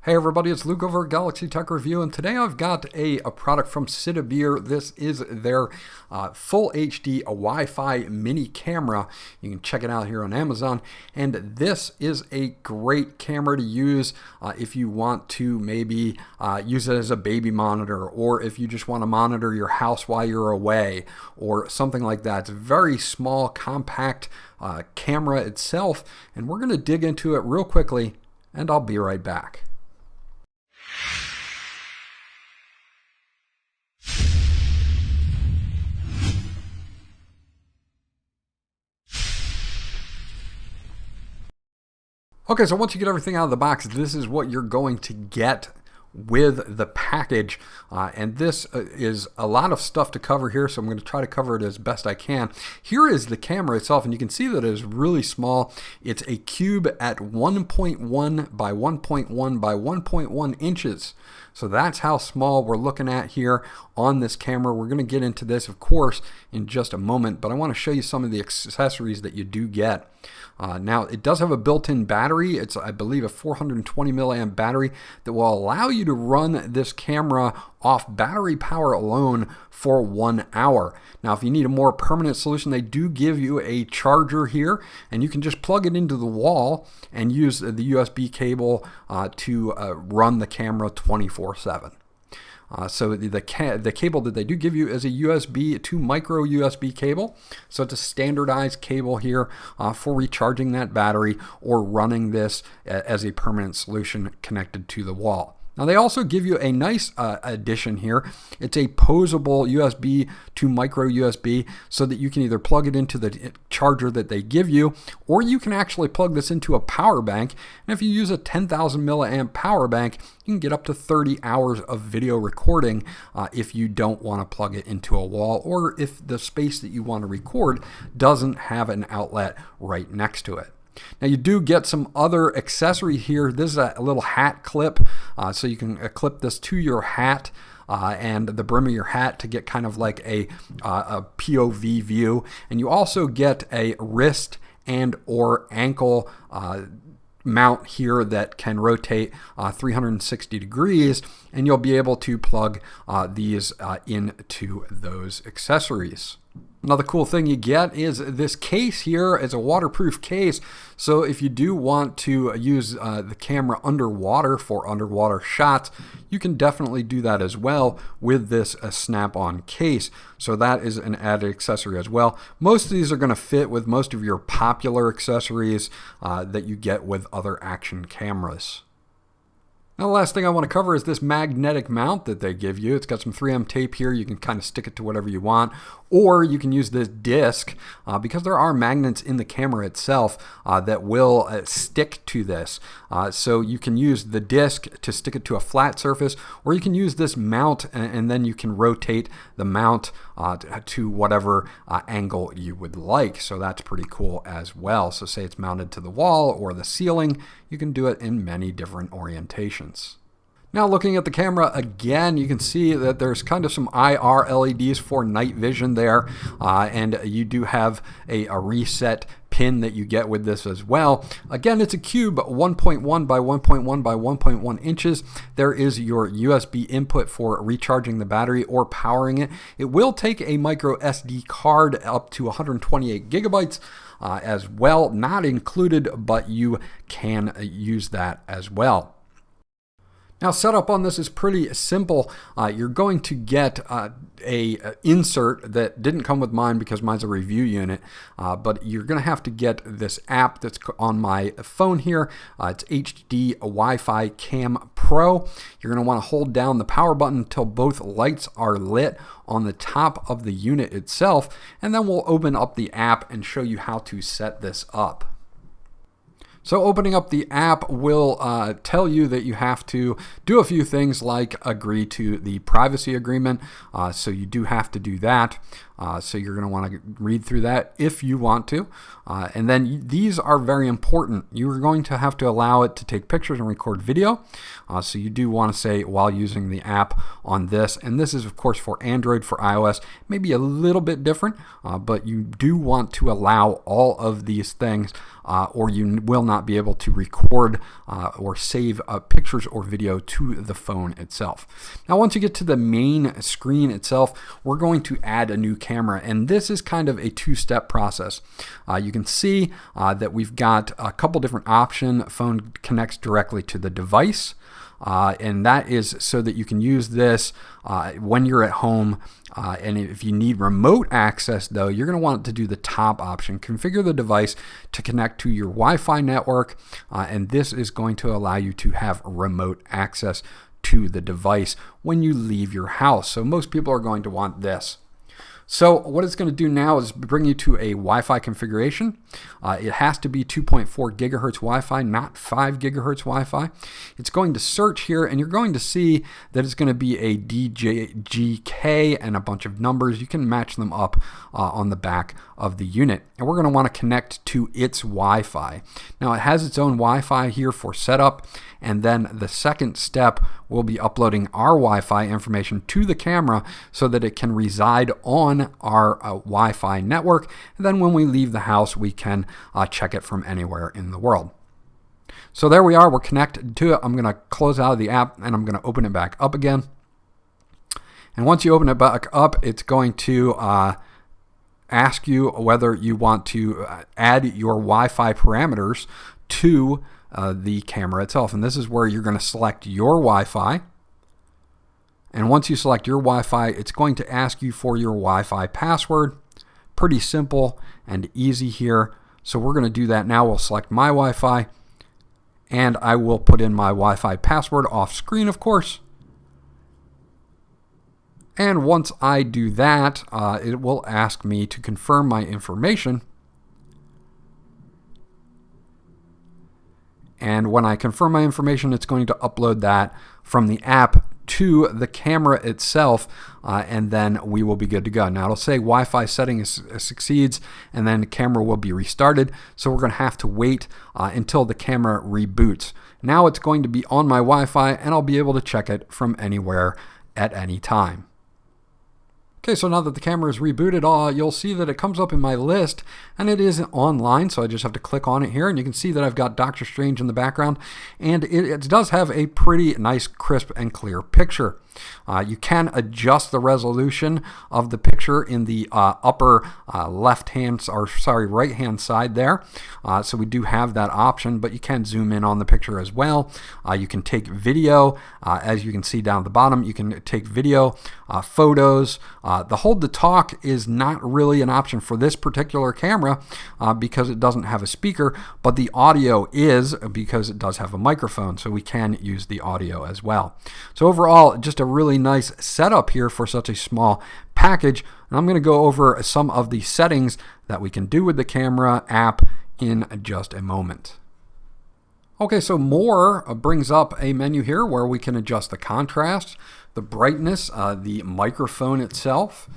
Hey everybody, it's Luke over at Galaxy Tech Review, and today I've got a product from EUFRIR. This is their full HD Wi-Fi mini camera. You can check it out here on Amazon, and this is a great camera to use if you want to maybe use it as a baby monitor, or if you just want to monitor your house while you're away, or something like that. It's a very small, compact camera itself, and we're going to dig into it real quickly, and I'll be right back. Okay, so once you get everything out of the box, this is what you're going to get with the package, and this is a lot of stuff to cover here, so I'm going to try to cover it as best I can. Here is the camera itself, and you can see that it is really small. It's a cube at 1.1 by 1.1 by 1.1 inches. So that's how small we're looking at here on this camera. We're going to get into this, of course, in just a moment, but I want to show you some of the accessories that you do get. Now, it does have a built-in battery. It's, I believe, a 420 milliamp battery that will allow you to run this camera off battery power alone for 1 hour. Now, if you need a more permanent solution, they do give you a charger here, and you can just plug it into the wall and use the USB cable to run the camera 24/7. So the cable that they do give you is a USB to micro USB cable. So it's a standardized cable here for recharging that battery or running this as a permanent solution connected to the wall. Now, they also give you a nice addition here. It's a posable USB to micro USB, so that you can either plug it into the charger that they give you, or you can actually plug this into a power bank. And if you use a 10,000 milliamp power bank, you can get up to 30 hours of video recording if you don't want to plug it into a wall, or if the space that you want to record doesn't have an outlet right next to it. Now, you do get some other accessory here. This is a little hat clip, so you can clip this to your hat and the brim of your hat to get kind of like a POV view. And you also get a wrist and or ankle mount here that can rotate 360 degrees, and you'll be able to plug these into those accessories. Another cool thing you get is this case here. Is a waterproof case, so if you do want to use the camera underwater for underwater shots, you can definitely do that as well with this snap-on case. So that is an added accessory as well. Most of these are going to fit with most of your popular accessories that you get with other action cameras. Now, the last thing I want to cover is this magnetic mount that they give you. It's got some 3M tape here. You can kind of stick it to whatever you want, or you can use this disc because there are magnets in the camera itself that will stick to this. So you can use the disc to stick it to a flat surface, or you can use this mount and then you can rotate the mount to whatever angle you would like. So that's pretty cool as well. So say it's mounted to the wall or the ceiling, you can do it in many different orientations. Now, looking at the camera again, you can see that there's kind of some IR LEDs for night vision there, and you do have a reset pin that you get with this as well. Again, it's a cube, 1.1 by 1.1 by 1.1 inches. There is your USB input for recharging the battery or powering it. It will take a micro SD card up to 128 gigabytes as well, not included, but you can use that as well. Now, setup on this is pretty simple. You're going to get a insert that didn't come with mine because mine's a review unit, but you're going to have to get this app that's on my phone here. It's HD Wi-Fi Cam Pro. You're going to want to hold down the power button until both lights are lit on the top of the unit itself, and then we'll open up the app and show you how to set this up. So opening up the app will tell you that you have to do a few things like agree to the privacy agreement. So you do have to do that. So you're going to want to read through that if you want to. And then these are very important. You are going to have to allow it to take pictures and record video. So you do want to say while using the app on this. And this is, of course, for Android. For iOS, maybe a little bit different, but you do want to allow all of these things or you will not be able to record or save pictures or video to the phone itself. Now, once you get to the main screen itself, we're going to add a new camera, and this is kind of a two-step process. You can see that we've got a couple different options. Phone connects directly to the device. And that is so that you can use this when you're at home. And if you need remote access, though, you're going to want to do the top option. Configure the device to connect to your Wi-Fi network, and this is going to allow you to have remote access to the device when you leave your house. So most people are going to want this. So what it's going to do now is bring you to a Wi-Fi configuration. It has to be 2.4 gigahertz Wi-Fi, not 5 gigahertz Wi-Fi. It's going to search here, and you're going to see that it's going to be a DJGK and a bunch of numbers. You can match them up on the back of the unit. And we're going to want to connect to its Wi-Fi. Now, it has its own Wi-Fi here for setup, and then the second step will be uploading our Wi-Fi information to the camera so that it can reside on our Wi-Fi network. And then when we leave the house, we can check it from anywhere in the world. So there we are. We're connected to it. I'm going to close out of the app, and I'm going to open it back up again. And once you open it back up, it's going to ask you whether you want to add your Wi-Fi parameters to the camera itself. And this is where you're going to select your Wi-Fi. And once you select your Wi-Fi, it's going to ask you for your Wi-Fi password. Pretty simple and easy here. So we're going to do that now. We'll select my Wi-Fi, and I will put in my Wi-Fi password off screen, of course. And once I do that, it will ask me to confirm my information. And when I confirm my information, it's going to upload that from the app to the camera itself, and then we will be good to go. Now, it'll say Wi-Fi setting succeeds, and then the camera will be restarted. So we're going to have to wait until the camera reboots. Now it's going to be on my Wi-Fi, and I'll be able to check it from anywhere at any time. Okay, so now that the camera is rebooted, you'll see that it comes up in my list, and it is online, so I just have to click on it here, and you can see that I've got Doctor Strange in the background, and it does have a pretty nice, crisp, and clear picture. You can adjust the resolution of the picture in the upper right-hand side there. So we do have that option, but you can zoom in on the picture as well. You can take video, as you can see down at the bottom. You can take video, photos. The hold to talk is not really an option for this particular camera because it doesn't have a speaker, but the audio is because it does have a microphone, so we can use the audio as well. So overall, just a really nice setup here for such a small package. And I'm going to go over some of the settings that we can do with the camera app in just a moment. Okay, so more brings up a menu here where we can adjust the contrast, the brightness, the microphone itself.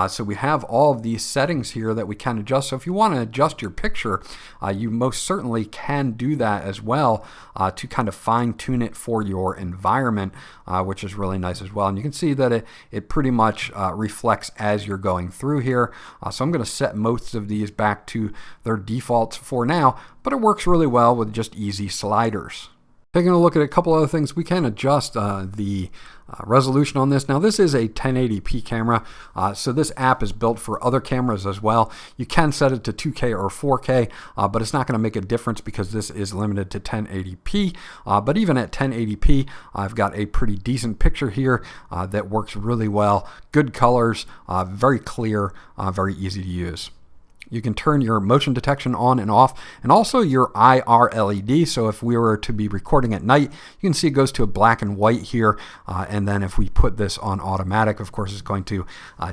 So we have all of these settings here that we can adjust. So if you want to adjust your picture, you most certainly can do that as well to kind of fine tune it for your environment, which is really nice as well. And you can see that it pretty much reflects as you're going through here. So I'm going to set most of these back to their defaults for now, but it works really well with just easy sliders. Taking a look at a couple other things, we can adjust the resolution on this. Now, this is a 1080p camera, so this app is built for other cameras as well. You can set it to 2K or 4K, but it's not going to make a difference because this is limited to 1080p. But even at 1080p, I've got a pretty decent picture here that works really well. Good colors, very clear, very easy to use. You can turn your motion detection on and off, and also your IR LED. So if we were to be recording at night, you can see it goes to a black and white here. And then if we put this on automatic, of course, it's going to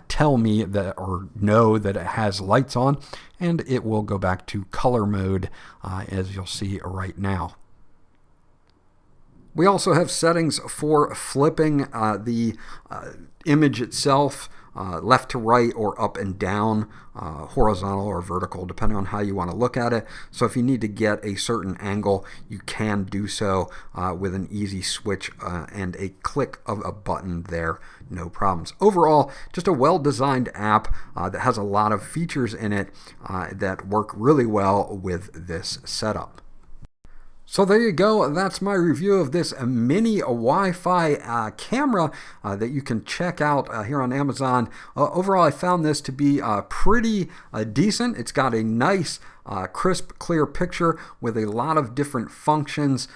tell me that, or know that it has lights on, and it will go back to color mode, as you'll see right now. We also have settings for flipping the image itself left to right or up and down, horizontal or vertical, depending on how you want to look at it. So if you need to get a certain angle, you can do so with an easy switch and a click of a button there, no problems. Overall, just a well-designed app that has a lot of features in it that work really well with this setup. So there you go. That's my review of this mini Wi-Fi camera that you can check out here on Amazon. Overall, I found this to be pretty decent. It's got a nice crisp, clear picture with a lot of different functions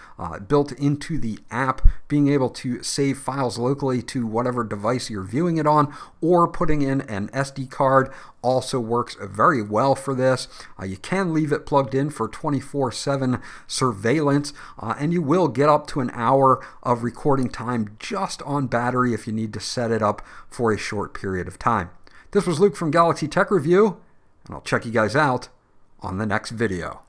built into the app, being able to save files locally to whatever device you're viewing it on, or putting in an SD card also works very well for this. You can leave it plugged in for 24/7 surveillance, and you will get up to an hour of recording time just on battery if you need to set it up for a short period of time. This was Luke from Galaxy Tech Review, and I'll check you guys out on the next video.